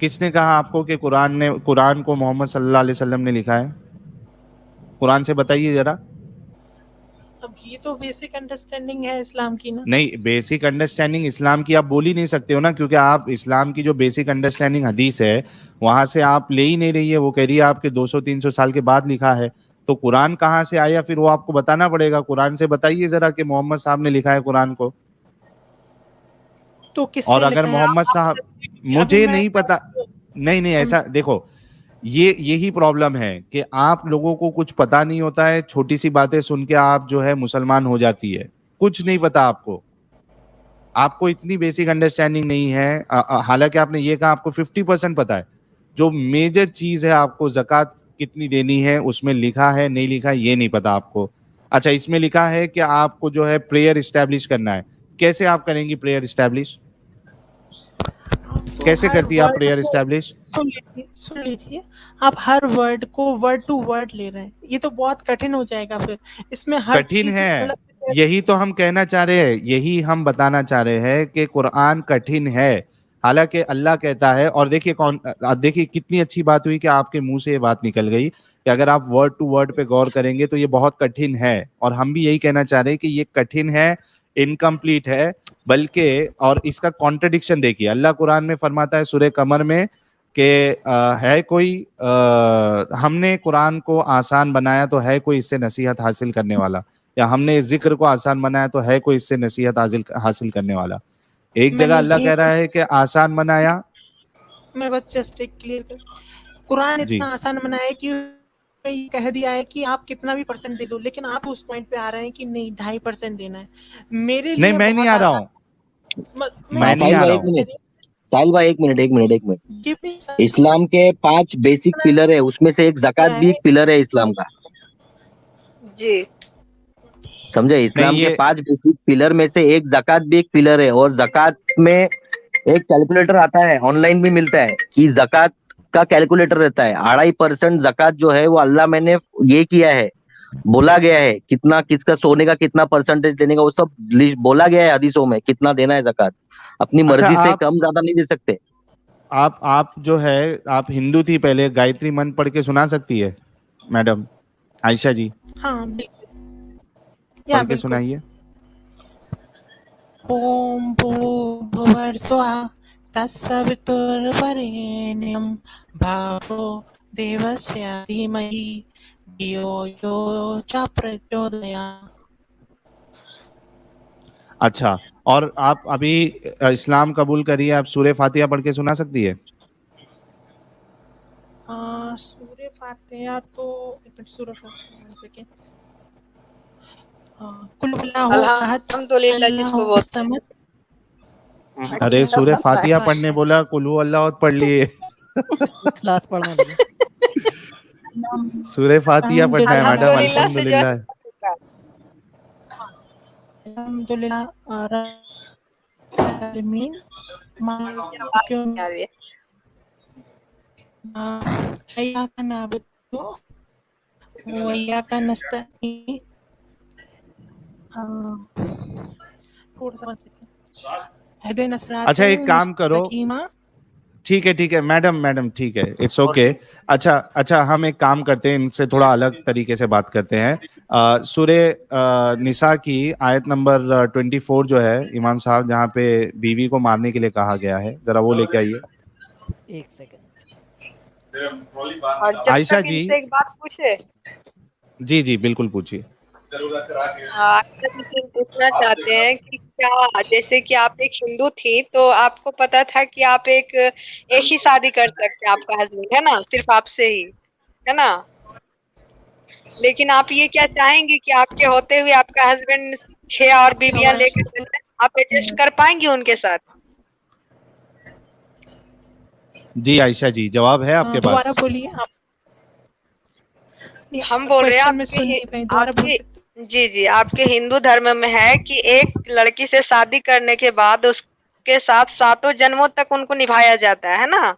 किसने कहा आपको कि कुरान को मोहम्मद सल्लल्लाहु अलैहि वसल्लम ने लिखा है? कुरान से बताइए जरा। अब ये तो बेसिक अंडरस्टैंडिंग है इस्लाम की ना। नहीं, बेसिक अंडरस्टैंडिंग इस्लाम की आप बोल ही नहीं सकते हो ना, क्योंकि आप इस्लाम की जो बेसिक अंडरस्टैंडिंग हदीस है वहां से आप ले ही नहीं रही है। वो कह रही है आपके 200-300 साल के बाद लिखा है। तो कुरान कहाँ से आया? फिर वो आपको बताना पड़ेगा। कुरान से बताइए जरा कि मोहम्मद साहब ने लिखा है कुरान को। तो और किसने अगर लिखा है? मोहम्मद साहब, अभी मुझे मैं नहीं पता। नहीं नहीं, ऐसा देखो, ये यही प्रॉब्लम है कि आप लोगों को कुछ पता नहीं होता है। छोटी सी बातें सुन के आप जो है मुसलमान हो जाती है। कुछ नहीं पता आपको, आपको इतनी बेसिक अंडरस्टैंडिंग नहीं है। हालांकि आपने ये कहा आपको 50% पता है। जो मेजर चीज है, आपको ज़कात कितनी देनी है उसमें लिखा है, नहीं लिखा है ये नहीं पता आपको। अच्छा, इसमें लिखा है कि आपको जो है प्रेयर इस्टेब्लिश करना है। कैसे आप करेंगी प्रेयर इस्टेब्लिश? तो कैसे हर करती है आप वर्ड प्रेयर को इस्टेब्लिश? सुन लीजिए, आप हर वर्ड को वर्ड टू वर्ड ले रहे हैं, ये तो बहुत कठिन हो जाएगा। फिर इसमें हर कठिन चीज है, मतलब यही तो हम कहना चाह रहे हैं, यही हम बताना चाह रहे हैं कि कुरान कठिन है। हालांकि अल्लाह कहता है, और देखिए देखिए कितनी अच्छी बात हुई कि आपके मुंह से ये बात निकल गई कि अगर आप वर्ड टू वर्ड पे गौर करेंगे तो ये बहुत कठिन है। और हम भी यही कहना चाह रहे हैं कि ये कठिन है, इनकम्प्लीट है। बल्कि और इसका कॉन्ट्रडिक्शन देखिए, अल्लाह कुरान में फरमाता है सूरह कमर में कि है कोई हमने कुरान को आसान बनाया तो है कोई इससे नसीहत हासिल करने वाला, या हमने इस जिक्र को आसान बनाया तो है कोई इससे नसीहत हासिल करने वाला। एक जगह मैंने अल्लाह ये कह रहा है कि आसान बनाया। मैं बस जस्ट एक क्लियर कर, कुरान जी इतना आसान बनाया है कि ये कह दिया है कि आप कितना भी परसेंट दे दो, लेकिन आप उस पॉइंट पे आ रहे हैं कि नहीं 2.5% देना है। मेरे नहीं, लिए मैं नहीं बहुत आ रहा आसान। हूँ, मैं मैं नहीं साहिल आ भाई रहा एक हूँ। मिनट, साहिल भाई एक मिनट, एक मिनट। गिव मी इस्लाम के 5 बेसिक पिलर है, उसमें से एक जकात भी है एक पिलर है इस्लाम का। जी समझे? नहीं इस्लाम के ये 5 बेसिक पिलर में से एक जकात भी एक पिलर है। और जकात में एक कैलकुलेटर आता है, ऑनलाइन भी मिलता है, कि जकात का कैलकुलेटर रहता है। 2.5% जकात जो है वो अल्लाह मैंने ये किया है, बोला गया है कितना, किसका सोने का कितना परसेंटेज देने का, वो सब बोला गया है हदीसों में, कितना देना है जकात। अपनी अच्छा, मर्जी से कम ज्यादा नहीं दे सकते। आप जो है, आप हिंदू थी पहले, गायत्री मंत्र पढ़ के सुना सकती है मैडम आयशा जी? हाँ बिल्कुल, या पढ़ के बिल्कुल। सुनाइए। ओम भूर्भुवः स्वः तत्सवितुर्वरेण्यं भर्गो देवस्य धीमहि धियो यो च प्रचोदयात्। अच्छा, और आप अभी इस्लाम कबूल करिए, आप सूरह फातिहा पढ़ के सुना सकती है? सूरह फातिहा तो एक मिनट, सूरह फातिहा 1 सेकंड। कुल हुवल्लाहु अहद अल्हम्दुलिल्लाह जिसको अल्लाहु बोलते हैं। समद। अरे सूरह फातिहा अच्छा पढ़ने बोला, कुल हु अल्लाह पढ़ लिए। क्लास पढ़ने लगे। सूरह फातिहा पढ़ना है मैडम, अल्हम्दुलिल्लाह से जो है अल्हम्दुलिल्लाह। अल्हम्दुलिल्लाह आलमीन आवाज नहीं आ रही है। इय्याका नअबुदु व इय्याका नस्तईन। थोड़ा सा इहदिना अच्छा, एक सिरातल काम करो, मुस्तकीम। ठीक है मैडम, ठीक है, इट्स ओके। अच्छा, हम एक काम करते हैं, इनसे थोड़ा अलग तरीके से बात करते हैं। सूरह निसा की आयत नंबर 24 जो है इमाम साहब, जहाँ पे बीवी को मारने के लिए कहा गया है, जरा वो लेके आइए। एक सेकंड। और जब आयशा तक जी। इनसे एक बात पूछे, जी बिल्कुल पूछिए। आपसे पूछना चाहते हैं कि क्या, जैसे कि आप एक हिंदू थी तो आपको पता था कि आप एक ही शादी कर सकते हैं, आपका हस्बैंड है ना, सिर्फ आपसे ही, है ना। लेकिन आप ये क्या चाहेंगे कि आपके होते हुए आपका हस्बैंड 6 और बीवियां लेकर चल रहे, आप एडजस्ट कर पाएंगे उनके साथ? जी आयशा जी, जवाब है आपके दोबारा पास? बोलिए आप। हम बोल रहे हैं क्वेश्चन में सुन नहीं पाई, दोबारा बोल सकते? जी आपके हिंदू धर्म में है कि एक लड़की से शादी करने के बाद उसके साथ 7 जन्मों तक उनको निभाया जाता है ना।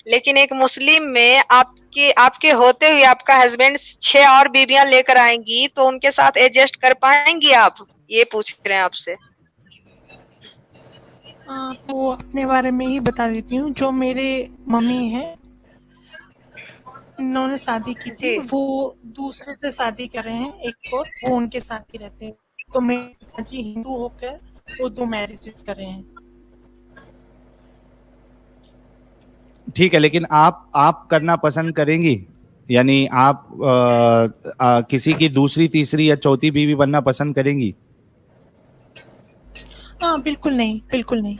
लेकिन एक मुस्लिम में आपके होते हुए आपका हस्बैंड 6 और बीवियां लेकर आएंगी तो उनके साथ एडजस्ट कर पाएंगी आप? ये पूछ रहे हैं आपसे। तो अपने बारे में ही बता देती हूँ। जो मेरे मम्मी हैं, उन्होंने शादी की थी, जी। वो दूसरे से शादी कर रहे हैं एक और, वो उनके साथ ही रहते हैं। तो मेरे पिताजी हिंदू होकर वो 2 मैरिजेस कर रहे हैं। ठीक है, लेकिन आप करना पसंद करेंगी? यानी आप किसी की दूसरी, तीसरी या चौथी बीवी बनना पसंद करेंगी? हाँ, बिल्कुल नहीं, बिल्कुल नहीं।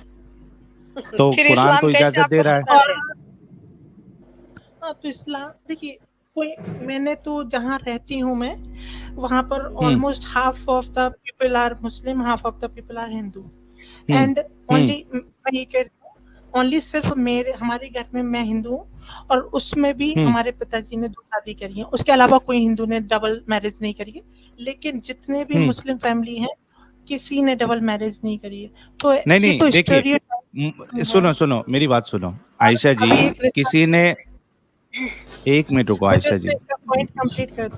तो फिर कुरान इस्लाम तो कैसे इजाजत दे आपको रहा है। पसंद है? हाँ, तो इस्लाम देखिए, कोई मैंने तो जहाँ रहती हूँ मैं, वहाँ पर almost half of the people are Muslim, half of the people are Hindu, and only मैं ये कह रही हूँ, ओनली सिर्फ हमारे घर में मैं हिंदू हूँ, और उसमें भी हमारे पिताजी ने 2 शादी करी है। उसके अलावा कोई हिंदू ने डबल मैरिज नहीं करी है। लेकिन जितने भी मुस्लिम फैमिली हैं, किसी ने डबल मैरिज नहीं करी है। तो नहीं, ये तो देखिए, स्टेरियोटाइप सुनो, मेरी बात सुनो आयशा जी। किसी ने, एक मिनट रुको आयशा जी, पॉइंट कंप्लीट कर दो।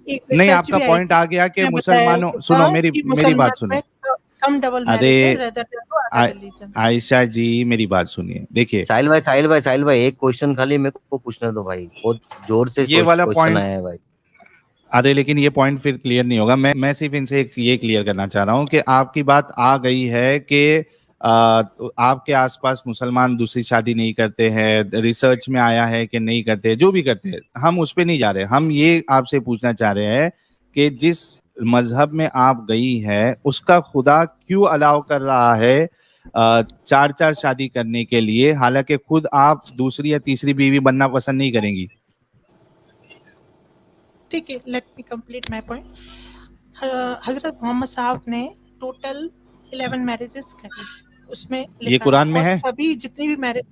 एक नहीं, रिसर्च आपका भी आई पॉइंट थी, आ गया कि उसमें मुसलमानों, बताया सुनो था मेरी कि मेरी बात मुसलमान सुनो। में कम डबल अरे मैरिज है rather than to other religion। Ayesha ji, मेरी बात सुनिए। देखिए, साहिल भाई एक क्वेश्चन खाली मेरे को पूछने दो भाई, बहुत जोर से ये वाला क्वेश्चन पॉइंट, आया है भाई। अरे लेकिन ये पॉइंट फिर क्लियर नहीं होगा। मैं सिर्फ इनसे ये क्लियर करना चाह रहा हूँ कि आपकी बात आ गई है कि आपके आसपास मुसलमान दूसरी शादी नहीं करते हैं, रिसर्च में आया है कि नहीं करते, जो भी करते हैं, हम उस पे नहीं जा रहे। हम ये आपसे पूछना चाह रहे हैं कि जिस मजहब में आप गई है, उसका खुदा क्यों अलाउ कर रहा है 4 शादी करने के लिए, हालांकि खुद आप दूसरी या तीसरी बीवी बनना पसंद नहीं करेंगी? ठीक है, let me complete my point. हजरत मोहम्मद साहब ने टोटल 11 मैरिजेस करी, उसमें ये लिखा कुरान में और है? सभी जितनी भी मैरिज,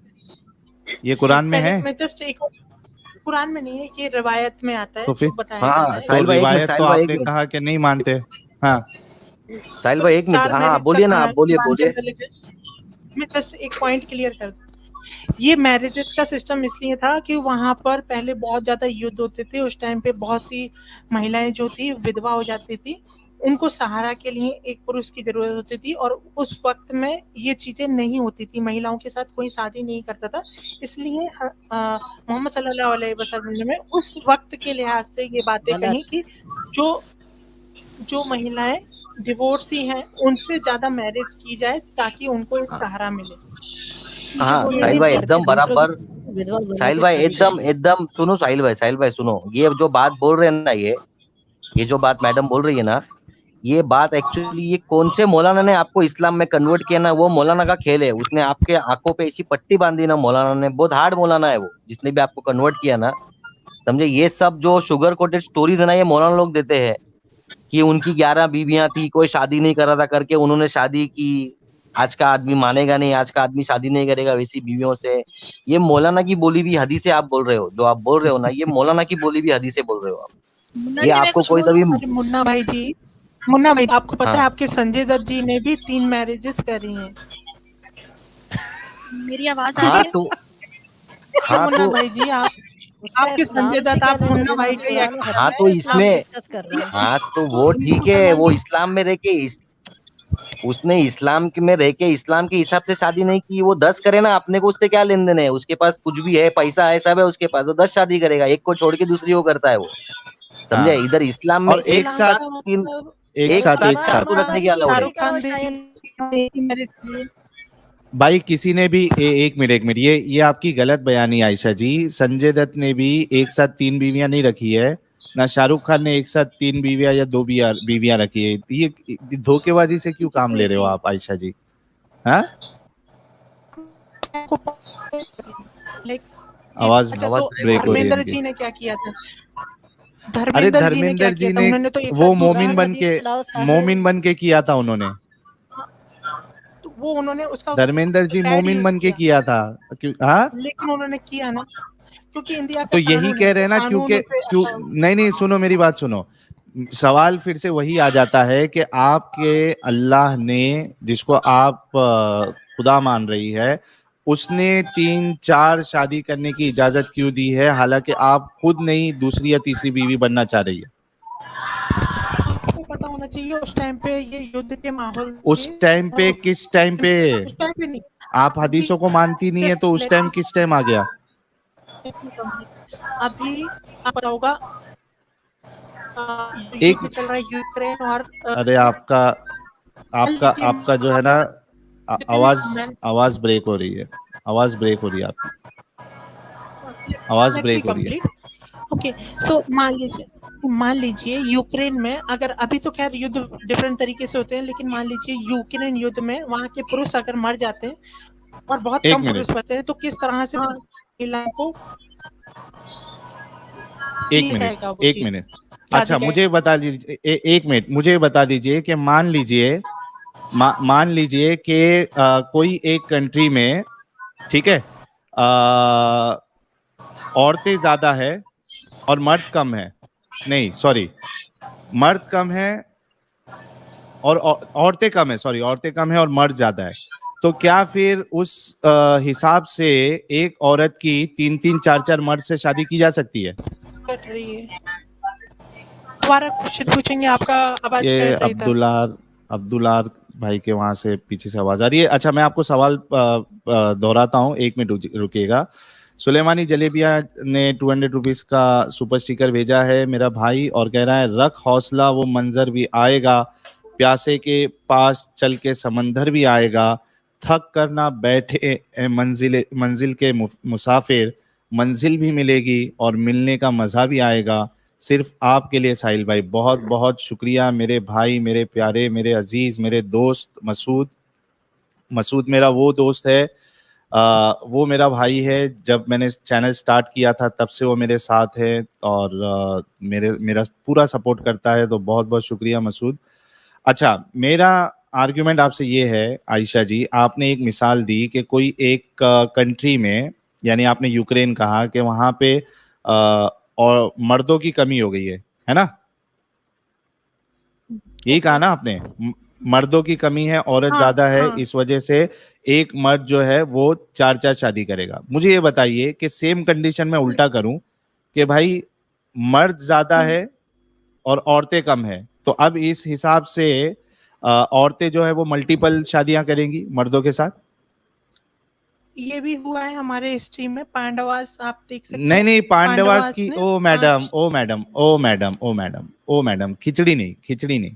ये कुरान में है? मैं जस्ट एक, कुरान में नहीं है, ये रिवायत में आता है, तो फिर जो बताया जा रहा हाँ है। तो साहिल भाई एक मिनट, रिवायत तो साहिल भाई एक आपने मिनट, कहा कि नहीं मानते। हाँ, साहिल भाई एक मिनट, 4 हाँ मैरिज बोलिए का ना, आप कहानी बोलिए कुरान के बोलिए। अंदर लिखा है। मैं जस्ट एक पॉइंट क्लियर कर दूं। ये मैरिजेस का सिस्टम इसलिए था कि वहां पर पहले बहुत ज्यादा युद्ध होते थे। उस टाइम पे बहुत सी महिलाएं जो थी विधवा हो जाती थी, उनको सहारा के लिए एक पुरुष की जरूरत होती थी, और उस वक्त में ये चीजें नहीं होती थी, महिलाओं के साथ कोई शादी नहीं करता था। इसलिए मोहम्मद सल्लल्लाहु अलैहि वसल्लम ने उस वक्त के लिहाज से ये बातें गलत। कही कि जो महिलाएं डिवोर्सी हैं, उनसे ज्यादा मैरिज की जाए ताकि उनको एक सहारा मिले। हाँ ये साहिल भी भाई करके एकदम दूसरों बराबर। की विधवा बना साहिल के भाई शादी एकदम करते हैं। एकदम सुनो, साहिल भाई सुनो, ये जो बात बोल रहे हैं ना, ये जो बात मैडम बोल रही है ना, ये बात एक्चुअली ये कौन से मौलाना ने आपको इस्लाम में कन्वर्ट किया ना, वो मौलाना का खेल है। उसने आपके आंखों पे ऐसी पट्टी बांधी ना, मौलाना ने, बहुत हार्ड मौलाना है वो, जिसने भी आपको कन्वर्ट किया ना, समझे। ये सब जो शुगर कोटेड स्टोरीज है ना, ये मौलाना लोग देते हैं कि उनकी 11 बीवियां थी, कोई शादी नहीं कर रहा था, करके उन्होंने शादी की। आज का आदमी मानेगा नहीं, आज का आदमी शादी नहीं करेगा वैसी बीवियों से। ये मौलाना की बोली भी हदीसे आप बोल रहे हो, जो आप बोल रहे हो ना, ये मौलाना की बोली भी हदीसे बोल रहे हो आप। मुन्ना ये जी, मैं आपको कुछ कोई बोलूं? तभी, अरे मुन्ना भाई, आपको पता है हाँ आपके संजय दत्त जी ने भी 3 मैरिजेस करी हैं। मेरी आवाज आ हाँ रही है? तो हाँ, हाँ मुन्ना तो भाई जी, उसका आपके इस्लाम संजय से दत्त, क्या आप लेना मुन्ना देना? भाई हम का कुरान यकीन और हाँ हदीस तो का इस्लाम इसमें, डिस्कस कर रहे हैं। हाँ तो वो ठीक है, वो इस्लाम में रह के उसने इस्लाम में रह के इस्लाम के हिसाब से शादी नहीं की। वो 10 करे ना, अपने को उससे क्या लेन देन है? उसके पास कुछ भी है, पैसा है, सब है उसके पास, वो 10 शादी करेगा, एक को छोड़ के दूसरी को करता है वो, समझे। हाँ, इधर इस्लाम में और एक इस्लाम साथ का तीन, मतलब एक एक साथ साथ एक मुसलमान 4 साथ को रखने की की अलाउड है। शादी शाहरुख करो खान ने शायद। भी मैरिज की है। भाई किसी ने भी एक मिनट, ये आपकी गलत बयानी आयशा जी। संजय दत्त ने भी एक साथ 3 बीवियां नहीं रखी है, ना शाहरुख खान ने एक साथ 3 बीवियां या 2 बीवियां रखी है। ये धोखेबाजी से क्यों काम ले रहे हो आप आयशा जी? हाँ, लाइक आवाज अच्छा, आवाज तो ब्रेक हो रही है धर्मेंद्र इनकी। जी ने क्या किया था? अरे धर्मेंद्र जी ने क्या धर्मेंद्र किया जी था? ने उन्होंने तो एक वो साथ दूसरी कुरान हदीस के अलावा सारे मोमिन बन के किया था उन्होंने। तो वो उन्होंने उसका धर्मेंद्र जी bad मोमिन use बन के किया था। हाँ, लेकिन उन्होंने किया ना, क्योंकि इंडिया तो का यही कानून है, कह तो रहे हैं ना, कानून क्यों नहीं, सुनो मेरी बात सुनो। सवाल फिर से वही आ जाता है कि आपके अल्लाह ने, जिसको आप खुदा मान रही है, उसने 3-4 शादी करने की इजाजत क्यों दी है, हालांकि आप खुद नहीं दूसरी या तीसरी बीवी बनना चाह रही है? आपको पता होना होना चाहिए उस टाइम पे ये युद्ध के माहौल उस टाइम पे किस टाइम पे? उस टाइम पे नहीं। आप हदीसों को मानती नहीं है तो उस टाइम किस टाइम आ गया? अभी आपको पता होगा एक युद्ध चल रहा है यूक्रेन और अरे आपका आपका आपका जो है ना आवाज ब्रेक हो रही है, आवाज ब्रेक हो रही है आपकी, आवाज ब्रेक हो रही है। ओके, तो मान लीजिए यूक्रेन में, अगर अभी तो खैर युद्ध डिफरेंट तरीके से होते हैं, लेकिन मान लीजिए यूक्रेन युद्ध में वहाँ के पुरुष अगर मर जाते हैं और बहुत एक कम मिनट। पुरुष बचते हैं, तो किस तरह से महिलाओं को एक मिनट अच्छा मुझे बता दीजिए, एक मिनट मुझे बता दीजिए कि मान लीजिए कि कोई एक कंट्री में, ठीक है, औरतें ज्यादा है और मर्द कम है, नहीं सॉरी, मर्द कम है और औरतें कम है, सॉरी औरतें कम है और मर्द ज्यादा है, तो क्या फिर उस हिसाब से एक औरत की 3-3 4-4 मर्द से शादी की जा सकती है? कट रही है, दोबारा क्वेश्चन पूछेंगे, आपका आवाज ये कट रही था। अब्दुल्लार भाई के वहां से पीछे से आवाज आ रही है। अच्छा मैं आपको सवाल दोहराता हूँ, एक मिनट रुकिएगा। सुलेमानी जलेबिया ने 200 रुपीज का सुपर स्टिकर भेजा है मेरा भाई, और कह रहा है रख हौसला वो मंजर भी आएगा, प्यासे के पास चल के समंदर भी आएगा, थक कर ना बैठे मंजिल के मुसाफिर, मंजिल भी मिलेगी और मिलने का मजा भी आएगा, सिर्फ आपके लिए साहिल भाई। बहुत बहुत शुक्रिया मेरे भाई, मेरे प्यारे, मेरे अजीज, मेरे दोस्त मसूद मेरा वो दोस्त है, वो मेरा भाई है, जब मैंने चैनल स्टार्ट किया था तब से वो मेरे साथ है और मेरा पूरा सपोर्ट करता है, तो बहुत बहुत शुक्रिया मसूद। अच्छा मेरा आर्ग्यूमेंट आपसे ये है आयशा जी, आपने एक मिसाल दी कि कोई एक कंट्री में, यानी आपने यूक्रेन कहा कि वहां पे और मर्दों की कमी हो गई है ना, यही कहा ना आपने, मर्दों की कमी है, औरत ज्यादा है, इस वजह से एक मर्द जो है वो 4-4 शादी करेगा। मुझे ये बताइए कि सेम कंडीशन में उल्टा करूं कि भाई मर्द ज्यादा है और औरतें कम है, तो अब इस हिसाब से औरतें जो है वो मल्टीपल शादियां करेंगी मर्दों के साथ। ये भी हुआ है हमारे हिस्ट्री में, पांडवास आप देख सकते हैं। नहीं पांडवास की, ओ मैडम खिचड़ी नहीं,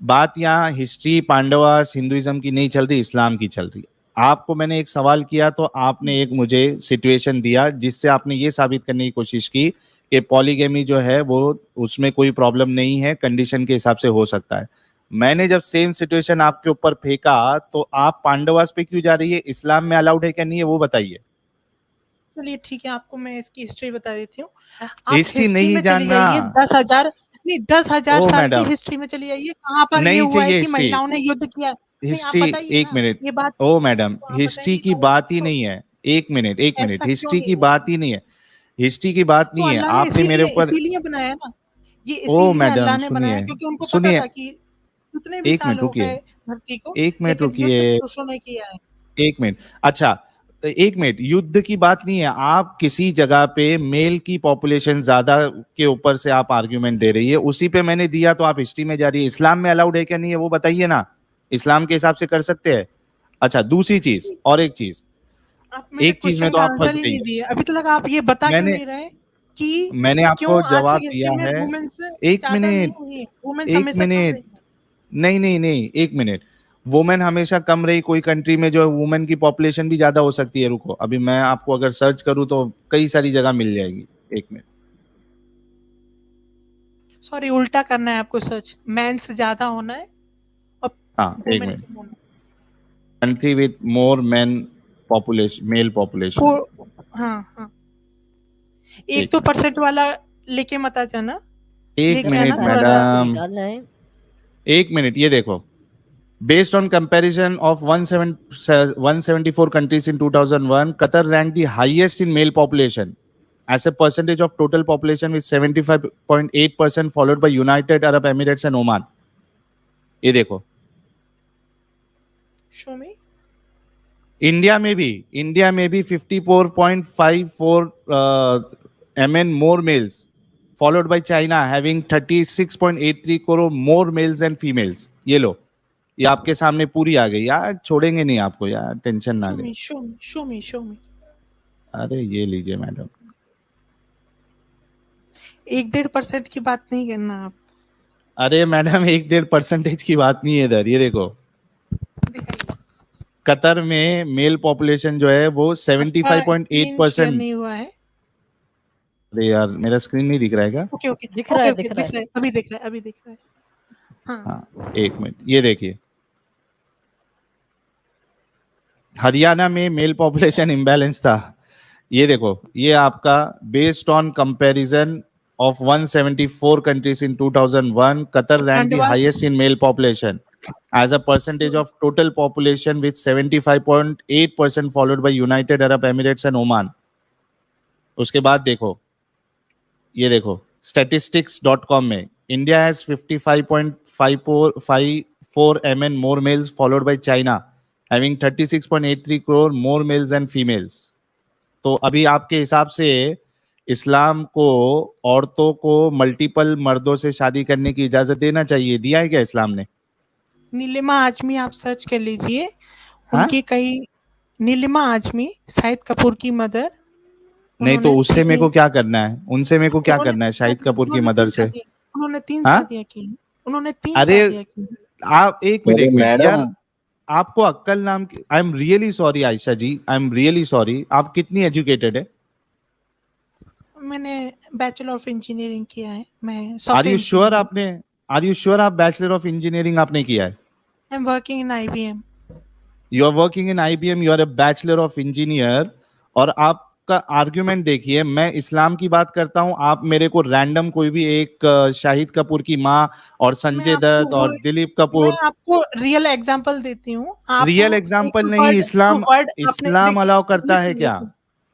बात यहाँ हिस्ट्री पांडवास हिंदुइज्म की नहीं चल रही, इस्लाम की चल रही। आपको मैंने एक सवाल किया तो आपने एक मुझे सिचुएशन दिया जिससे आपने ये साबित करने की कोशिश की कि पॉलीगेमी जो है वो उसमें कोई प्रॉब्लम नहीं है, कंडीशन के हिसाब से हो सकता है। मैंने जब सेम सिचुएशन आपके ऊपर फेंका तो आप पांडवास पे क्यों जा रही है? इस्लाम में अलाउड है क्या नहीं है वो बताइए। चलिए ठीक है, आपको मैं इसकी हिस्ट्री बता देती हूँ। हिस्ट्री नहीं जानना, 10,000 साल की हिस्ट्री में चली जाइए, कहाँ पर ये हुआ है कि महिलाओं ने युद्ध किया? हिस्ट्री, एक मिनट, ये बात, ओ मैडम हिस्ट्री की बात ही नहीं है, एक मिनट हिस्ट्री की बात ही नहीं है, हिस्ट्री की बात नहीं है। आपने मेरे ऊपर इसीलिए बनाया ना ये, ओ इसीलिए अल्लाह मैडम ने बनाया क्योंकि उनको पता था कि कितने भी साल हो गए धरती को, एक मिनट रुकिए, पुरुषों ने किया है। एक मिनट, अच्छा एक मिनट, युद्ध की बात नहीं है, आप किसी जगह पे मेल की पॉपुलेशन ज्यादा के ऊपर से आप आर्ग्यूमेंट दे रही है, उसी पे मैंने दिया तो आप हिस्ट्री में जा रही है। इस्लाम में अलाउड है क्या नहीं है वो बताइए ना, इस्लाम के हिसाब से कर सकते हैं। अच्छा दूसरी चीज, और एक चीज में तो आप फंस गई, अभी तक आप ये बता क्यों नहीं रहे कि मैंने आपको जवाब दिया है। एक मिनट नहीं, एक मिनट, वुमेन हमेशा कम रही कोई कंट्री में जो है वुमेन की पॉपुलेशन भी ज्यादा हो सकती है। रुको अभी मैं आपको अगर सर्च करूं तो कई सारी जगह मिल जाएगी, एक मिनट। सॉरी उल्टा करना है आपको, सर्च मैन से ज्यादा होना है। हाँ एक minute, country with more man population, mail population. हाँ 1% वाला लेके मत आ जाना। एक मिनट मैडम, एक मिनट, ये देखो, based on comparison of 174 countries in 2001, Qatar ranked the highest in male population as a percentage of total population with 75.8%, followed by United Arab Emirates and Oman. ये देखो, show me. इंडिया में भी 54.54 MN more males followed by China having 36.83 crore more males and females. ये लो, ये आपके सामने पूरी आ गई यार, छोड़ेंगे नहीं आपको यार, टेंशन ना ले। show me. अरे ये लीजिए मैडम। 1-1.5% की बात नहीं करना आप। अरे मैडम 1-1.5% की बात नहीं है इधर, ये देखो कतर में मेल पॉपुलेशन जो है वो 75.8% नहीं हुआ है। अरे यार मेरा स्क्रीन नहीं दिख रहा है क्या? ओके दिख रहा है। अभी दिख रहा है। हाँ एक मिनट, ये देखिए हरियाणा में मेल पॉपुलेशन इम्बैलेंस था। ये देखो, ये आपका based on comparison of 174 countries in 2001, Qatar ranked the highest in male population as a percentage of total population with 75.8%, followed by United Arab Emirates and Oman. उसके बाद देखो, ये देखो statistics.com में India has 55.54 MN more males, followed by China having 36.83 crore more males and females. तो अभी आपके हिसाब से इस्लाम को औरतों को मल्टीपल मर्दों से शादी करने की इजाजत देना चाहिए, दिया है क्या इस्लाम ने? नीलिमा आजमी आप सर्च कर लीजिए, उनकी कई नीलिमा आजमी शाहिद कपूर की मदर। नहीं तो उससे मेरे को क्या करना है, उनसे मेरे को क्या करना है शाहिद कपूर की मदर से? उन्होंने 3 शादियां की। अरे आप एक मिनट यार, आपको अक्कल नाम की। I am really sorry Ayesha ji, I am really sorry. आप कितनी एजुकेटेड है? मैंने बैचलर ऑफ इंजीनियरिंग किया है। मैं आर यू श्योर आप बैचलर ऑफ इंजीनियरिंग आपने किया है? I am working in IBM। You are working in IBM, you are a bachelor of engineer. और आपका आर्ग्यूमेंट देखिए, मैं इस्लाम की बात करता हूं, आप मेरे को रैंडम कोई भी एक शाहिद कपूर की माँ और संजय दत्त और दिलीप कपूर। मैं आपको रियल एग्जांपल देती हूँ। रियल एग्जांपल नहीं, इस्लाम अलाउ करता है क्या?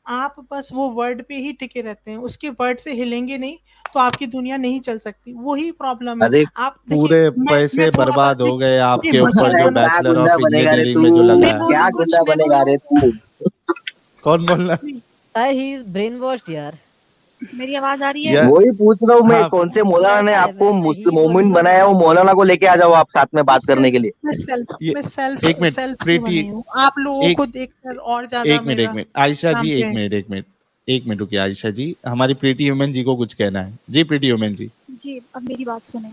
आप बस वो वर्ड पे ही टिके रहते हैं, उसके वर्ड से हिलेंगे नहीं तो आपकी दुनिया नहीं चल सकती। वही प्रॉब्लम है। आप पूरे पैसे बर्बाद हो गए आपके ऊपर जो बैचलर ऑफ इंजीनियरिंग में जो लगा है। क्या गुंडा बनेगा रे तू? कौन बोल रहा है? ही इज ब्रेन वॉश्ड यार। मेरी आवाज आ रही है? वही पूछ रहा हूँ मैं, कौन से मौलाना ने आपको मोमिन बनाया? वो मौलाना को लेके आ जाओ आप साथ में बात करने के लिए। मैं सेल्फ आप लोगों को देखकर और ज्यादा। एक मिनट आयशा जी, एक मिनट रुकिए आयशा जी, हमारी प्रीटी ह्यूमन जी को कुछ कहना है। जी प्रीटी ह्यूमन जी। जी अब मेरी बात सुने।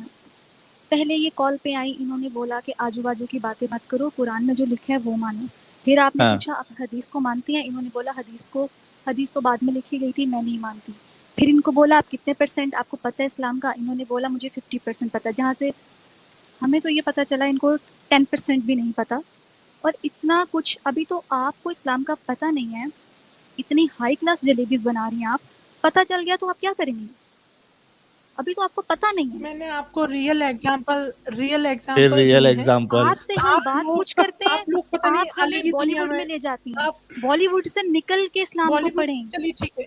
पहले ये कॉल पे आई, इन्होंने बोला कि आजू बाजू की बातें मत करो, कुरान में जो लिखा है वो मानो। फिर आपने पूछा आप हदीस को मानती हैं? इन्होंने बोला हदीस तो बाद में लिखी गई थी, मैं नहीं मानती। फिर इनको बोला आप कितने % आपको पता है इस्लाम का? इन्होंने बोला मुझे 50% पता है। जहाँ से हमें तो ये पता चला इनको 10% भी नहीं पता। और इतना कुछ अभी तो आपको इस्लाम का पता नहीं है, इतनी हाई क्लास जलेबीज बना रही हैं आप, पता चल गया तो आप क्या करेंगे? अभी तो आपको पता नहीं है। मैंने आपको रियल एग्जांपल आपसे हम बात कुछ करते हैं, आप हमें बॉलीवुड में ले जाती हैं। बॉलीवुड से निकल के इस्लाम को पढ़ें। चलिए ठीक है,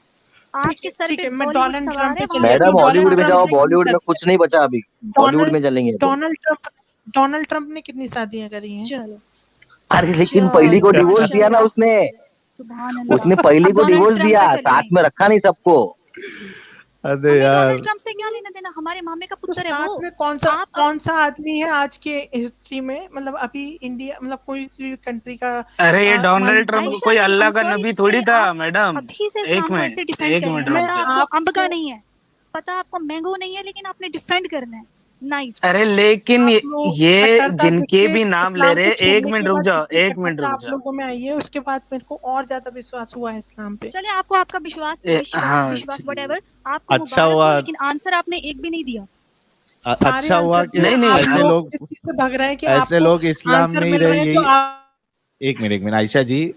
आपके सर पे डोनाल्ड ट्रम्प पे चलिए। मैडम हॉलीवुड में जाओ, बॉलीवुड में कुछ नहीं बचा अभी, बॉलीवुड में चलेंगे। डोनाल्ड ट्रम्प ने कितनी शादियां करी हैं? चलो। अरे लेकिन पहली को डिवोर्स दिया ना उसने पहली को डिवोर्स दिया, साथ में रखा नहीं सबको। अरे यार डोनाल्ड ट्रम्प से क्या लेना देना? हमारे मामे का पुत्र है वो। साथ में कौन सा आदमी है आज के हिस्ट्री में, मतलब अभी इंडिया, मतलब कोई भी कंट्री का? अरे ये डोनाल्ड ट्रम्प कोई अल्लाह का नबी थोड़ी था मैडम। अभी से इस्लाम को ऐसे डिफेंड कर रहे हैं। आपको अंब का नहीं है पता, आपको मैंगो नहीं है, लेकिन आपने डिफेंड करना है। नाइस। अरे लेकिन ये जिनके भी नाम ले रहे, एक मिनट रुक जाओ। आप लोगों में आइए, उसके बाद मेरे को और ज्यादा विश्वास हुआ है इस्लाम पे। चलिए आपको आपका विश्वास व्हाटएवर आपको अच्छा हुआ, लेकिन आंसर आपने एक भी नहीं दिया। अच्छा हुआ कि नहीं ऐसे लोग भाग रहे हैं कि ऐसे लोग इस्लाम में ही रहे। एक मिनट आयशा जी,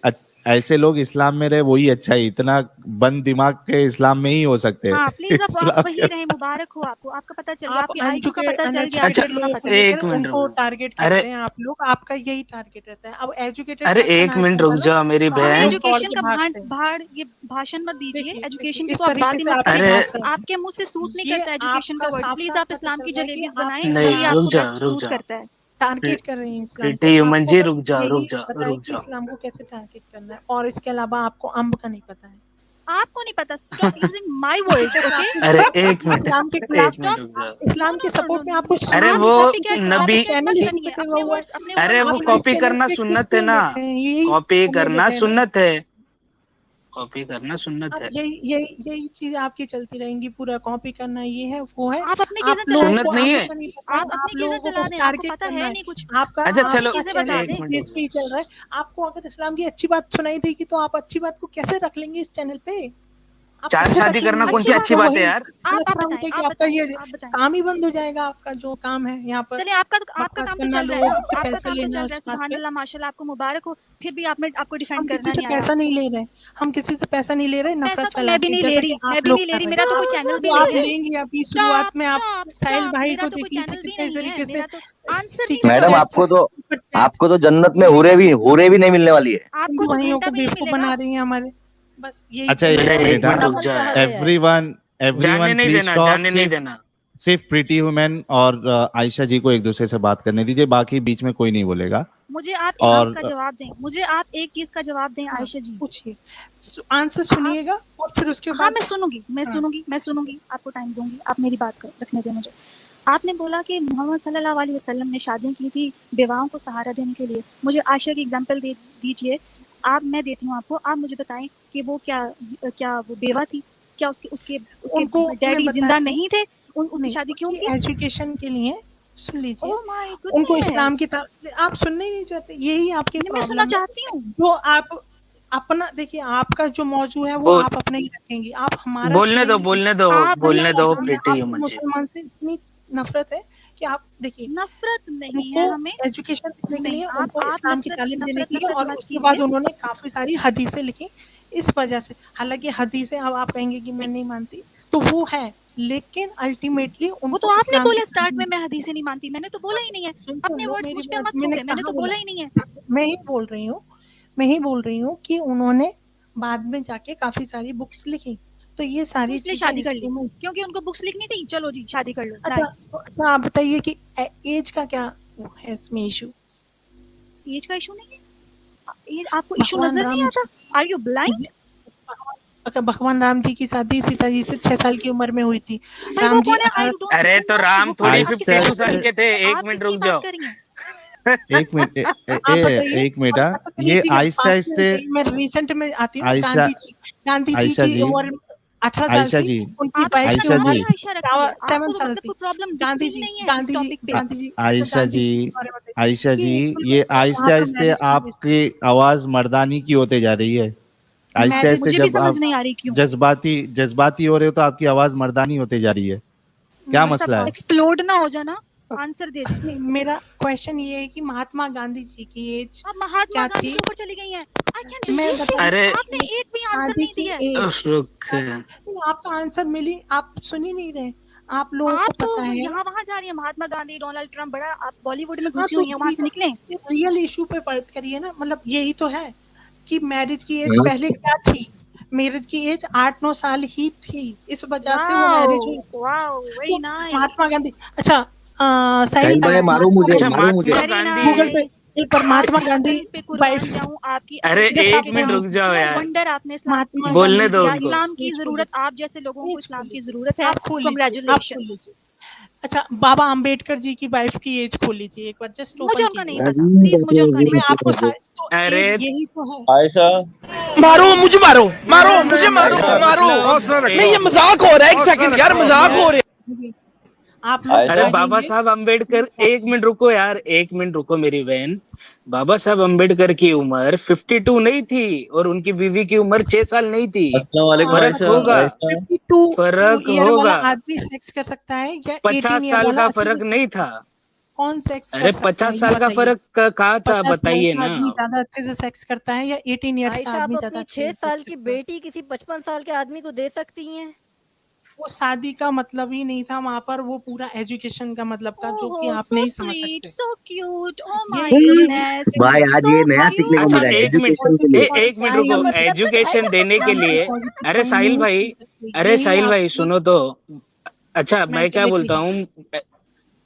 ऐसे लोग इस्लाम में रहे वही अच्छा है, इतना बंद दिमाग के इस्लाम में ही हो सकते हैं। प्लीज आप वही रहे, मुबारक हो आपको, आपका पता चल गया, आपकी आईक्यू का पता चल गया। एक मिनट उनको टारगेट करते हैं आप लोग, आपका यही टारगेट रहता है। अब एजुकेटेड। अरे एक मिनट रुक जाओ मेरी बहन। एजुकेशन का ये भाषण मत दीजिए, एजुकेशन की तो आप बात ही मत करिए। आपके मुंह से सूट नहीं करता एजुकेशन का वर्ड। प्लीज आप इस्लाम की जलेबीज बनाएं, वही आपको बेस्ट सूट करता है। टारगेट कर रही हैं इस्लाम को। ह्यूमन जी रुक जाओ। इस्लाम को कैसे टारगेट करना है, और इसके अलावा आपको अंब का नहीं पता है। आपको नहीं पता, stop using my words, okay? अरे एक मिनट, इस्लाम के एक खिलाफ मिनट रुक जाओ। इस्लाम के सपोर्ट में आपको अरे आप वो copy क्या नबी चैनल ही बनिए, लिखा अपने हुआ है। वर्ड्स, अपने अरे words वो use कॉपी करिए। करना सुन्नत है ना, कॉपी करना सुन्नत है, कॉपी करना सुन्नत है। यही चीज आपकी चलती रहेंगी, पूरा कॉपी करना, ये है वो है। आप अपनी चीजें लोगों चला सुन्नत को नहीं है। आपको नहीं पता, आप अपनी चीजें लोगों को चला बस दें, आपको टारगेट पता करना है नहीं कुछ। आपका अच्छा, आपका चलो, चीजें चैनल बता एक दें। मिनट इस पे चल रहा है। आपको अगर इस्लाम की अच्छी बात सुनाई देगी तो आप अच्छी बात को कैसे रख लेंगे इस चैनल पे? आप चार कैसे शादी रखेंगे? करना कौन सी अच्छी बात है यार? आप गलत काम बताएं, है कि आप आपका ये बताएं, आप बताएं। काम ही बंद हो जाएगा, आपका जो काम है यहाँ पर। चलिए, आपका बकवास काम तो करना, चल रहा है लोगों ना, से आपका पैसे काम तो लेना चल उस रहा है, बात सुभान पे। अल्लाह, माशाल्लाह, आपको मुबारक हो, फिर भी आपको डिफेंड हम करना किसी से नहीं आ पैसा रहा। नहीं ले रहे, हम किसी से पैसा नहीं ले रहे, पैसा नफरत तो मैं भी फैलाते नहीं हैं, ले जैसा रही, कि मैं आप भी लोग नहीं ले कर रही, रहे मेरा तो कोई हैं। चैनल भी तो आप नहीं है। लेंगे अभी स्टॉप, शुरुआत में आप स्टॉप, साहिल स्टॉप, भाई मेरा को तो कोई देखिए चैनल भी कितने नहीं है, तरीके से मेरा तो आंसर नहीं टीचर कर मैडम रहा है। आपको तो जन्नत में हूरे भी नहीं मिलने वाली है। आपको हिंदू तो भाइयों घंटा को भी नहीं बेवकूफ मिलेगा। बना रही है हमारे, बस यही अच्छा चल एक रहा है। एक मिनट रुक पागल जाओ कहा यार, गया है। एवरीवन जाने एवरीवन नहीं प्लीज देना, स्टॉप। जाने नहीं देना। सिर्फ प्रीटी वुमेन और आयशा जी को एक दूसरे से बात करने दीजिए, बाकी बीच में कोई नहीं बोलेगा। मुझे आप एक और चीज का जवाब दें, मुझे आप एक चीज का जवाब दें, आयशा जी। पूछिए, आंसर सुनिएगा और फिर उसके हाँ, बाद मैं सुनूंगी, मैं सुनूंगी, आपको टाइम दूंगी, आप मेरी बात रखने दें मुझे। आपने बोला कि मोहम्मद सल्लल्लाहु अलैहि वसल्लम ने शादियां की थी विवाहों को सहारा देने के लिए। मुझे आयशा की एग्जांपल दीजिए, मैं देती हूँ आपको, आप मुझे बताएं कि वो क्या वो बेवा थी? क्या उसके उनको डैडी मैं जिंदा बताती नहीं थे? उनकी शादी क्यों की? एजुकेशन के लिए सुन लीजिए। ओह माय उनको इस्लाम गुडनेस, की आप सुनना ही नहीं चाहते, यही आपकी मैं सुनना प्रॉब्लम है। चाहती हूँ। जो आप अपना देखिए, आपका जो मौजू है वो बोल- आप अपने ही रखेंगी, आप हमारा बोलने दो, सुनेंगी। बोलने दो, आप बोलने दो हमें प्रीति आपको वुमन जी। मुसलमान से इतनी नफरत है कि आप देखिए, नफरत नहीं है उनको हमें। एजुकेशन देने के नहीं, लिए आप उनको इस्लाम की नफरत तालीम देने नफरत की है, नफरत और मत उसके बाद कीजिए। उन्होंने काफी सारी हदीसें लिखी इस वजह से। हालांकि हदीसें अब आप कहेंगे कि मैं नहीं मानती, तो वो है, लेकिन अल्टीमेटली वो उनको तो आपने इस्लाम बोला की स्टार्ट में, तालीम- मैं हदीसें नहीं मानती, मैंने तो बोला ही नहीं है। सुन तो अपने लो वर्ड्स मेरी मुझ पे बात, मत थोपे, मैंने तो कहाँ बोला ही नहीं है। मैं ही बोल रही हूँ कि उन्होंने बाद में जाके काफी सारी बुक्स लिखी, तो ये सारी इसलिए चीजें शादी कर ली, इसमें- क्योंकि उनको बुक्स लिखनी थी, चलो जी शादी कर लो। अच्छा, Nice। तो आप बताइए कि एज का क्या वो है इसमें इशू? एज का इशू नहीं है, ये आपको इशू भगवान नजर नहीं राम आता? Are you blind? भगवान राम जी की शादी सीता जी से 6 साल की उम्र में हुई थी। भाई राम वो जी कौन है? I 18 don't अरे know तो that, राम वो थोड़ी कौन है? आप 52 किसकी साल बात के थे। एक आप मिनट किसकी रुक बात जाओ। कर रही हैं? एक मिनट आप बताइए। एक मिनट अच्छा, चलिए ये ठीक है, आहिस्ते 5 मिनट आहिस्ते चाहिए, मैं रिसेंट में आती हूँ। आयशा गांधी जी आयशा की जी उम्र 18 साल आयशा थी, जी उनकी आप वाइफ की आयशा उम्र जी आयशा रखिए, 7 आपको साल मतलब थी। कोई प्रॉब्लम गांधी दिखती जी ही नहीं है इस टॉपिक पे। आयशा जी आयशा जी ये आहिस्ते वहाँ पर आहिस्ते मैरिज की आपकी आवाज मर्दानी की होते जा रही है। आहिस्ते मैरिज आहिस्ते मुझे भी जब समझ आप नहीं आ रही क्यों। जज्बाती हो रहे हो तो आपकी आवाज मर्दानी होते जा रही है। क्या मसला है? एक्सप्लोड ना हो जाना, आंसर दे दें। नहीं, मेरा क्वेश्चन ये है कि महात्मा गांधी जी की एज आप महात्मा क्या गांधी थी? के ऊपर चली गई हैं। I can't मैं believe this। अरे आपने एक भी आंसर गांधी नहीं की दिया। एज, रुक, आपका आंसर मिली, आप सुन ही नहीं रहे। आप लोगों आप को तो पता है यहाँ वहाँ जा रही है, महात्मा गांधी, डोनाल्ड ट्रम्प, बड़ा आप बॉलीवुड में हाँ, घुसी तो हुई हैं, वहाँ से निकले। रियल इशू पे बात करिए ना, मतलब यही तो है कि मैरिज की एज पहले क्या थी। मैरिज की एज 8-9 साल ही थी, इस वजह से वो मैरिज हुई। Wow, very nice. Mahatma Gandhi, अच्छा साहिल भाई मारो मुझे, अच्छा, मारो मुझे। महात्मा गांधी। गूगल पे एक बार महात्मा गांधी पे कुर्बान वाइफ जाऊं आपकी। अरे बस एक आप मिनट रुक जाओ यार। वंडर आपने इस्लाम महात्मा बोलने गांधी दो की उनको। इस्लाम की एज जरूरत, खोलिए। आप जैसे लोगों को एज इस्लाम की खोलिए। जरूरत है। आप खोल लीजिए, आप खोल कांग्रेचुलेशंस। लीजिए। अच्छा, बाबा अंबेडकर जी की वाइफ की एज खोल लीजिए एक बार, जस्ट मुझे ओपन उनका नहीं कीजिए। पता, प्लीज मुझे उनका नहीं मैं पता। आपको तो अरे एज यही तो है। आयशा मारो मुझे, मारो मारो मुझे, मारो मारो। नहीं ये मजाक हो रहा है, एक सेकंड यार, मजाक हो रहा है। आप लोग अरे आ बाबा जाइए। साहब अम्बेडकर, एक मिनट रुको यार, एक मिनट रुको मेरी बहन। बाबा साहब अम्बेडकर की उम्र 52 नहीं थी और उनकी बीवी की उम्र 6 साल नहीं थी। अस्सलाम वालेकुम फर्क आयशा। होगा, 52 फर्क ईयर वाला होगा। आदमी सेक्स कर सकता है या 50 18 ईयर साल वाला का अच्छे फर्क से नहीं था। कौन सेक्स अरे कर सकता 50 है, साल ये का बताइए। फर्क कहा था, 50 साल बताइए का ना। आदमी ज्यादा अच्छे से सेक्स करता है या 18 ईयर्स का आयशा, आप आदमी ज्यादा अपनी अच्छे 6 से साल सेक्स की करता है? बेटी किसी 55 साल के आदमी को दे सकती हैं? वो शादी का मतलब ही नहीं था वहाँ पर, वो पूरा एजुकेशन का मतलब था, जो कि ओह, आप so नहीं समझ sweet, सकते। so cute, oh my ये- goodness, भाई आज so ये नया cute। सीखने को अच्छा मिला है, एक मिनट, एजुकेशन के लिए। एक मिनट रुको। मतलब एजुकेशन देने के लिए, अरे साहिल भाई, अरे साहिल भाई सुनो तो। अच्छा मैं क्या बोलता हूँ, मैं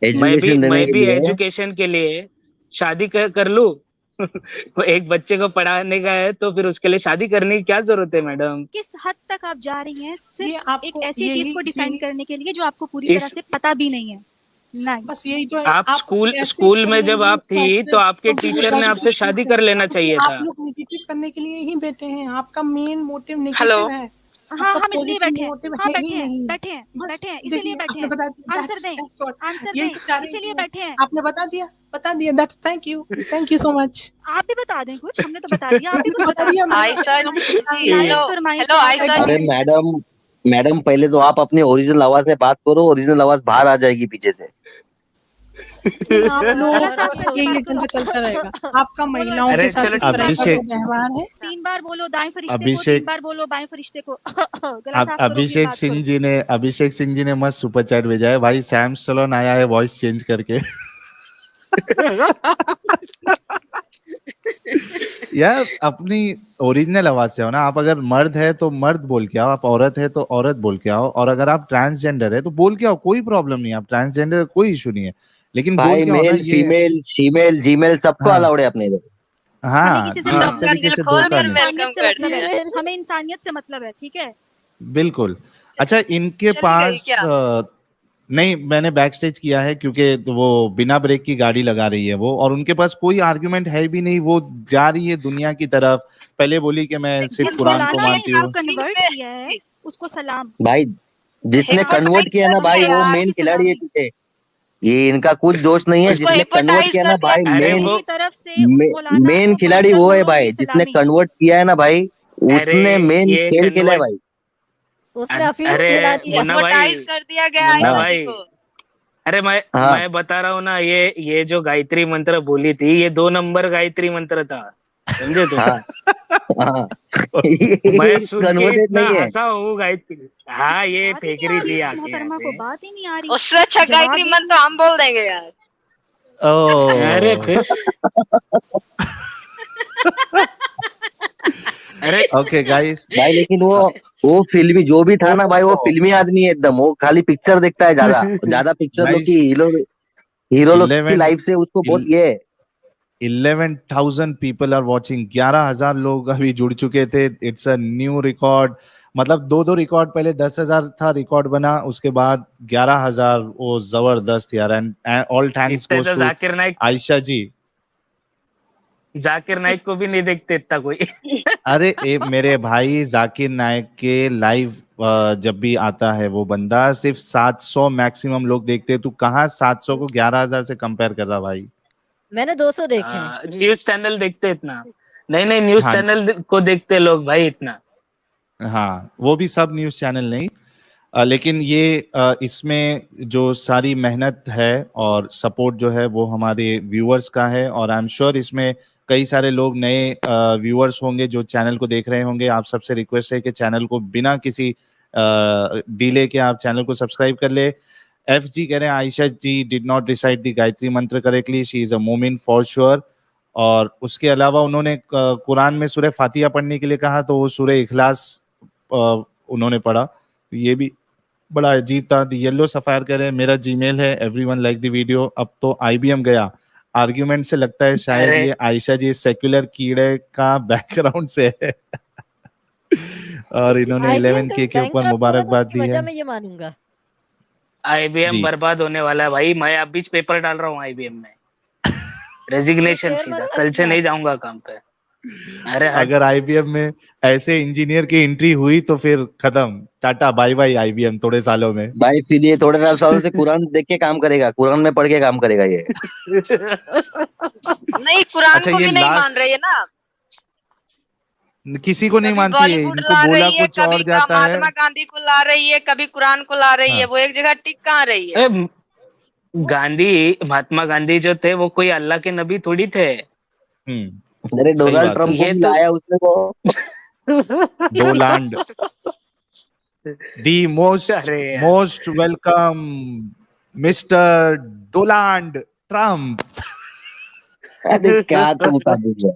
एजुकेशन देने मैं के भी लिए एजुकेशन के लिए शादी कर लूं। वो एक बच्चे को पढ़ाने का है तो फिर उसके लिए शादी करने की क्या जरूरत है मैडम? किस हद तक आप जा रही हैं ये सिर्फ एक आपको ऐसी चीज को डिफेंड यही करने के लिए जो आपको पूरी इस तरह से पता भी नहीं है। बस नाइस। यही जो है, आप आप स्कूल कैसे स्कूल में जब करेंगे आप थी कैसे, तो आपके क्योंकि टीचर ने आपसे शादी कर लेना चाहिए आप था। लोग नेगेटिव करने के लिए ही बैठे हैं, आपका मेन मोटिव हेलो। नेगेटिव है। हाँ आपका हम इसलिए पॉजिटिव बैठे हैं, मोटिव हाँ है बैठे ही हैं, नहीं। बैठे हैं, बस बैठे हैं, इसीलिए देखिए, बैठे आपने हैं। बता दिया, आंसर दें, that's what, आंसर यही दें, तो चाह रही इसीलिए थी। बैठे हैं। आपने बता दिया, that's thank you so much. आप भी बता दें कुछ, हमने तो बता दिया, आप भी कुछ बता बता दिया दें। आयशा मैंने। जी, लाइव हेलो फरमाइश हेलो है, आयशा अरे जी। मैडम पहले तो आप अपनी ओरिजिनल आवाज में बात करो, ओरिजिनल आवाज बाहर आ जाएगी पीछे से। आप लोगों गला का साफ बस करके यही बात एजेंडा करो। चलता रहेगा। आपका महिलाओं अरे के साथ चलो इस तरह का जो अभिषेक व्यवहार है, 3 बार बोलो दाएं फरिश्ते को, 3 अभिषेक बार बोलो बाएं फरिश्ते को। गला साफ करो फिर अभिषेक बात करो। अभिषेक सिंह जी ने मस्त सुपर चैट भेजा है भाई। सैम स्टलोन आया है वॉइस चेंज करके। यार अपनी ओरिजिनल आवाज से हो ना। आप अगर मर्द है तो मर्द बोल के आओ, आप औरत है तो औरत बोल के आओ, और अगर आप ट्रांसजेंडर है तो बोल के आओ, कोई प्रॉब्लम नहीं है। आप ट्रांसजेंडर कोई इशू नहीं है, लेकिन बोल भाई के आओ ना। मेल ये फीमेल फीमेल जीमेल सबको हाँ अलाउड है अपने इधर। हमें हाँ, किसी से इस मतलब तरीके दिल से खोल धोखा कर नहीं। इंसानियत से वेलकम मतलब है, कर हमें इंसानियत से मतलब है, ठीक है। बिल्कुल। अच्छा, इनके चली गई पास क्या? नहीं, मैंने बैक स्टेज किया है क्योंकि वो बिना ब्रेक की गाड़ी लगा रही है वो, और उनके पास कोई आर्गुमेंट है भी नहीं। वो जा रही है दुनिया की तरफ। पहले बोली कि मैं सिर्फ जिस कुरान को मौलाना ने मानती इसको हूँ। कन्वर्ट किया है उसको सलाम। भाई जिसने कन्वर्ट किया ना भाई, वो मेन खिलाड़ी है पीछे। ये इनका कुछ दोष नहीं है। उसको जिसने कन्वर्ट हिप्नोटाइज किया कर ना दिया। भाई, अरे मेन वो मेरी तरफ से उस मौलाना मेन को खिलाड़ी मरहम वो है बोलो, भाई, मेरी जिसने सलामी। कन्वर्ट किया है ना भाई, अरे उसने मेन ये खेल खेला है कन्वर्ट भाई। उसने अफीम अरे खिला दिया। मुन्ना भाई, हिप्नोटाइज कर दिया गया मुन्ना आयशा जी भाई, को। अरे हाँ मैं बता रहा हूँ ना, ये जो गायत्री मंत्र बोली थी, ये 2 नंबर गायत्री मंत्र था, समझे तुम? हाँ हाँ। मैं सुन के कन्वर्टेड इतना नहीं है। हंसा हूँ गायत्री। हाँ, ये बात ही फेंक नहीं रही आ रही थी इस आके मोहतरमा को, ऐसे। बात ही नहीं आ रही। उससे अच्छा जवाब गायत्री एक मंत्र हम बोल देंगे यार। अरे ओ फिर अरे ओके गाइस भाई, लेकिन वो फिल्मी जो भी था ना भाई, वो फिल्मी आदमी है एकदम। वो खाली पिक्चर देखता है, ज्यादा ज्यादा पिक्चर लोग गाइस, की हीरो लोग की 11 लाइफ से उसको बहुत ये है। 11,000 पीपल आर वॉचिंग। 11,000 लोग अभी जुड़ चुके थे। It's a new record. मतलब दो रिकॉर्ड, पहले 10,000 था रिकॉर्ड बना, उसके बाद 11,000। वो जबरदस्त यार। एंड ऑल थैंक्स इतने गोस तो टू आयशा जी। जाकिर नाइक को भी नहीं देखते इतना कोई। अरे मेरे भाई, जाकिर नायक के लाइव जब भी आता है वो बंदा, सिर्फ 700 मैक्सिमम लोग देखते हैं। तू कहाँ 700 को 11,000 से कंपेयर कर रहा भाई? मैंने 200 देखे हैं। न्यूज चैनल देखते इतना नहीं, न्यूज हाँ चैनल को देखते लोग भाई इतना। हाँ, वो भी सब न्यूज चैनल नहीं। लेकिन ये इसमें जो सारी मेहनत है और सपोर्ट जो है वो हमारे व्यूअर्स का है, और आई एम श्योर इसमें कई सारे लोग नए व्यूअर्स होंगे जो चैनल को देख रहे होंगे। आप सबसे रिक्वेस्ट है कि चैनल को बिना किसी डिले के आप चैनल को सब्सक्राइब कर ले। एफ जी कह रहे हैं Ayesha ji did not recite the Gayatri mantra correctly, she is a मोमिन फॉर श्योर। और उसके अलावा उन्होंने कुरान में सूरह फातिहा पढ़ने के लिए कहा, तो वो सूरह इखलास उन्होंने पढ़ा। ये भी बड़ा अजीब था। येलो सफायर कह रहे हैं मेरा जीमेल है एवरीवन लाइक द वीडियो। अब तो आईबीएम गया आर्ग्यूमेंट से। लगता है शायद अरे ये आयशा जी सेक्युलर कीड़े का बैकग्राउंड से है। और इन्होंने आईबीएम 11K के ऊपर बैंक मुबारकबाद दी वजह है मैं ये मानूंगा। आईबीएम जी। बर्बाद होने वाला है भाई। मैं अब भी पेपर डाल रहा हूँ आईबीएम में। रेजिग्नेशन शेयर सीधा, मत कल से करना। नहीं जाऊंगा काम पे। अरे हट। अगर आईबीएम में ऐसे इंजीनियर की एंट्री हुई तो फिर खत्म, टाटा बाय बाय आईबीएम थोड़े सालों में। भाई फिर ये थोड़े सालों से कुरान देख के काम करेगा, कुरान में पढ़ के काम करेगा ये। नहीं, कुरान अच्छा, को ये भी नहीं मान लास्ट रही है ना। किसी को नहीं कभी मानती है, बॉलीवुड इनको ला बोला रही है, कुछ कभी और जाता है। महात्मा गांधी को ला रही है, कभी कुरान को ला रही है। हाँ। वो एक जगह टिक कहाँ रही है? ए, महात्मा गांधी जो थे वो कोई अल्लाह के नबी थोड़ी थे। अरे सही डोनाल्ड बात ट्रम्प है। को ये भी तो लाया उसने वो। डोनाल्ड दी अरे यार। Most welcome mister Donald Trump. अरे क्या तुम का दूंगा।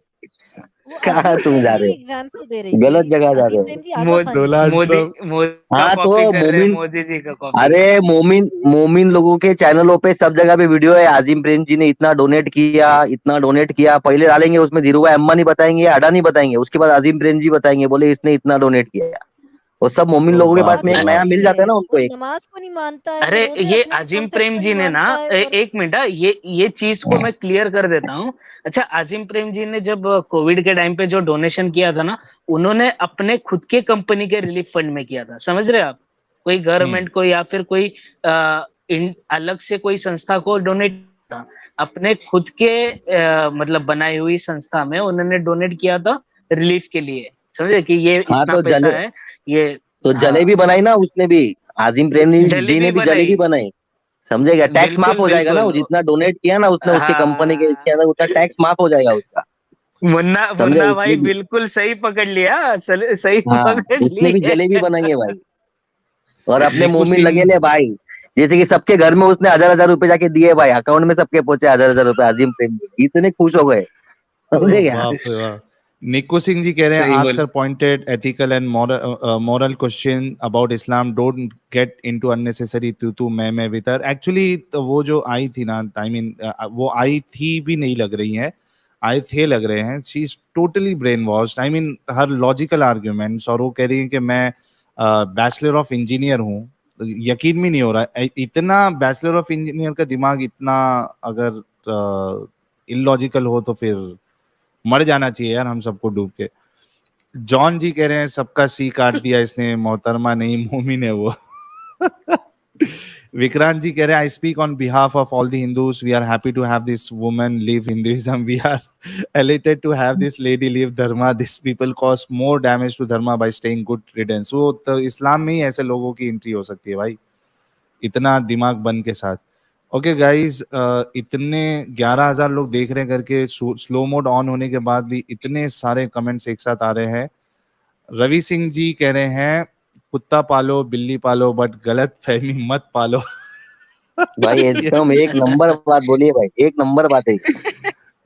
कहाँ तुम जा रहे हो? एग्जाम्पल दे रही गलत थी जगह जा रहे अजीम हो। प्रेम जी आगा मोदी खान जी। डोनाल्ड मोदी ट्रम्प मोदी का हाँ तो कॉपी कर रहे हैं, मोमिन, मोदी जी का कॉपी। अरे मोमिन लोगों के चैनलों पे सब जगह पे वीडियो है, आजिम प्रेम जी ने इतना डोनेट किया, इतना डोनेट किया। पहले डालेंगे उसमें धीरूभाई अंबानी बताएंगे, अडानी बताएंगे, उसके बाद आजिम प्रेम जी बताएंगे, बोले इसने इतना डोनेट किया। और सब मोमिन ओ लोगों के पास बाप में रे एक बात नया बाप। नहीं मिल जाता है ना है, उनको वो एक। नमाज को नहीं मानता है, अरे वो सिर्फ ये अपने आजिम कॉन्सेप्ट प्रेम को जी नहीं ने ना मानता है और एक मिनट, ये चीज को मैं क्लियर कर देता हूँ। अच्छा, आजिम प्रेम जी ने जब कोविड के टाइम पे जो डोनेशन किया था ना, उन्होंने अपने खुद के कंपनी के रिलीफ फंड में किया था, समझ रहे हैं आप? कोई गवर्नमेंट को या फिर कोई अलग से कोई संस्था को डोनेट था, अपने खुद के मतलब बनाई हुई संस्था में उन्होंने डोनेट किया था रिलीफ के लिए, समझे कि ये हाँ इतना तो पैसा है ये। तो हाँ, जलेबी बनाई ना उसने भी, आजिम प्रेम जी जलेबी ने भी बनाई, जलेबी बनाई। समझेगा, टैक्स माफ बिल्कुल हो जाएगा ना, वो बिल्कुल। जितना डोनेट किया ना उसने उसके कंपनी के इसके हाँ, अंदर, उतना टैक्स माफ हो जाएगा उसका। मुन्ना समझे, मुन्ना उसने भाई भी, बिल्कुल सही पकड़ लिया, सही हाँ पकड़ उसने भी लिए। जलेबी बनाई है भाई। और अपने निकू मोमिन सिंह लगे ले भाई, जैसे कि सबके घर में उसने 1000-1000 रुपए जाके दिए भाई, अकाउंट में सबके पहुंचे 1000-1000 रुपए, आजिम प्रेम जी इतने खुश हो गए। ओ समझे क्या? बाप रे बाप। निकू सिंह जी कह रहे हैं सही आस्क बोल। हर pointed ethical and moral question about Islam, don't get into unnecessary तू मैं विद हर। एक्चुअली तो वो जो आई थी ना, आई मीन वो आई थी भी नहीं लग रही है, आए थे लग रहे हैं। She is totally brain washed, I mean her logical arguments, और वो कह रही है कि मैं बैचलर ऑफ इंजीनियर हूँ। यकीन भी नहीं हो रहा है, इतना बैचलर ऑफ इंजीनियर का दिमाग इतना अगर इलॉजिकल हो तो फिर मर जाना चाहिए यार हम सबको डूब के। जॉन जी कह रहे हैं सबका सी काट दिया इसने, मोहतरमा नहीं मोमिन है वो। विक्रांत जी कह रहे हैं I speak on behalf of all the Hindus, we are happy to have this woman leave Hinduism, we are elated to have this lady leave dharma, this people cause more damage to dharma by staying good riddance। वो तो इस्लाम में ही ऐसे लोगों की entry हो सकती है भाई, इतना दिमाग बन के साथ। ओके गाइस, इतने 11,000 लोग देख रहे हैं करके, स्लो मोड ऑन होने के बाद भी इतने सारे कमेंट्स एक साथ आ रहे हैं। रवि सिंह जी कह रहे हैं कुत्ता पालो बिल्ली पालो बट गलत फहमी मत पालो। भाई एकदम एक नंबर बात बोलिए भाई, एक नंबर बात है।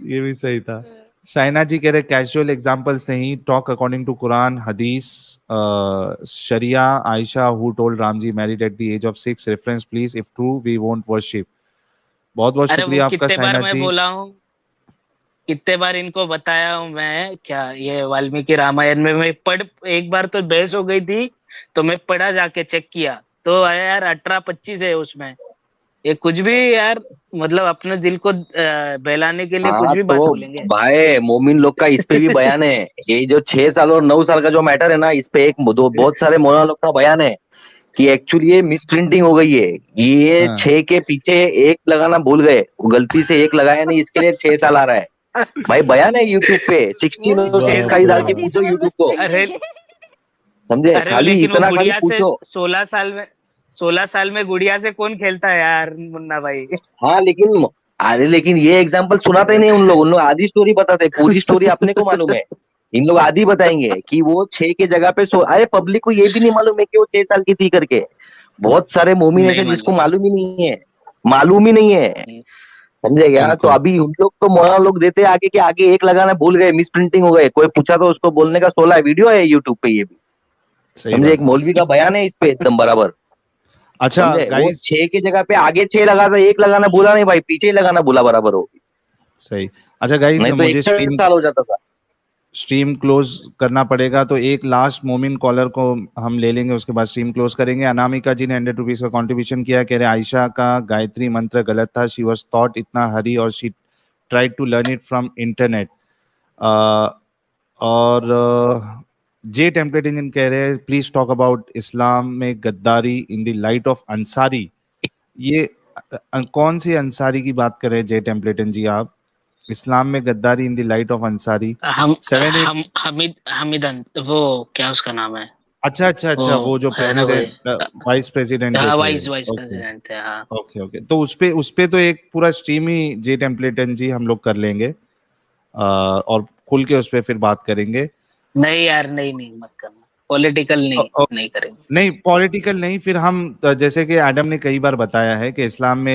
ये भी सही था। साइना जी कह रहे कैजुअल एग्जांपल्स नहीं, टॉक अकॉर्डिंग टू कुरान हदीस शरिया। Ayesha who told Ram ji married at the age of 6, reference please, if true we won't worship. बहुत बहुत अरे वो शुक्रिया आपका कितने बार साइना मैं जी। बोला हूँ, कितने बार इनको बताया हूँ मैं, क्या ये वाल्मीकि रामायण में मैं पढ़, एक बार तो बहस हो गई थी तो मैं पढ़ा, जाके चेक किया तो आया यार 18-25 है उसमें। ये कुछ भी यार, मतलब अपने दिल को बहलाने के लिए कुछ हाँ भी बात तो बोलेंगे। भाई मोमिन लोग का इस पे भी बयान है, ये जो 6 साल और 9 साल का जो मैटर है ना, इस पे एक बहुत सारे मौलाना लोग का बयान है कि एक्चुअली ये मिस प्रिंटिंग हो गई है। ये हाँ। 6 के पीछे 1 लगाना भूल गए, वो गलती से 1 लगाया नहीं, इसके लिए 6 साल आ रहा है भाई। बयान है यूट्यूब पे, 16 और वाह, 6 साल डाल के वाह। पूछो यूट्यूब को, अरे समझे? अरे खाली लेकिन वो इतना खाली गुड़िया से पूछो। 16 साल में गुड़िया से कौन खेलता है यार मुन्ना भाई। हाँ लेकिन, अरे लेकिन ये एग्जाम्पल सुनाते ही नहीं उन लोग आधी स्टोरी बताते, पूरी स्टोरी अपने को मालूम है, इन लोग आधी बताएंगे कि वो 6 के जगह पे अरे पब्लिक को ये भी नहीं मालूम है कि वो 6 साल की थी करके। बहुत सारे मोमिन ऐसे नहीं जिसको मालूम। मालूम ही नहीं है, मालूम ही नहीं है, समझे क्या? तो बिल्कुल। अभी हम लोग तो मौलाना लोग देते हैं आगे के आगे 1 लगाना भूल गए, मिस प्रिंटिंग हो गए, कोई पूछा तो उसको बोलने का 16 वीडियो है यूट्यूब पे, ये भी सही समझे, बात एक मौलवी का बयान है इस पे एकदम बराबर। अच्छा समझे? वो गाइस, 6 की जगह पे आगे 6 लगा था, 1 लगाना भूला नहीं भाई, पीछे ही लगाना भूला बराबर हो, सही। अच्छा गाइस, नहीं तो मुझे 61 साल हो जाता था। स्ट्रीम क्लोज करना पड़ेगा, तो एक लास्ट मोमिन कॉलर को हम ले लेंगे, उसके बाद स्ट्रीम क्लोज करेंगे। अनामिका जी ने 100 रुपीज का कंट्रीब्यूशन किया, कह रहे आयशा का गायत्री मंत्र गलत था, शी वाज थॉट इतना हरी और she tried to learn it from internet. और जे टेम्पलेट इंजन कह रहे हैं प्लीज टॉक अबाउट इस्लाम में गद्दारी in the light of Ansari. ये कौन सी अंसारी की बात कर रहे हैं जे टेम्पलेटन जी आप? इस्लाम में गद्दारी in the light of Ansari. हमीदन, वो क्या उसका नाम है? अच्छा, वो जो प्रेसिडेंट वाइस प्रेसिडेंट थे, वाइस प्रेसिडेंट थे, हाँ। ओके, तो उसपे तो एक पूरा स्ट्रीम ही जे टेम्पलेटन जी हम लोग कर लेंगे, और खुल के उस पे फिर बात करेंगे। नहीं यार, नहीं मत करना, पॉलिटिकल नहीं करेंगे। नहीं पॉलिटिकल नहीं, फिर हम जैसे कि एडम ने कई बार बताया है कि इस्लाम में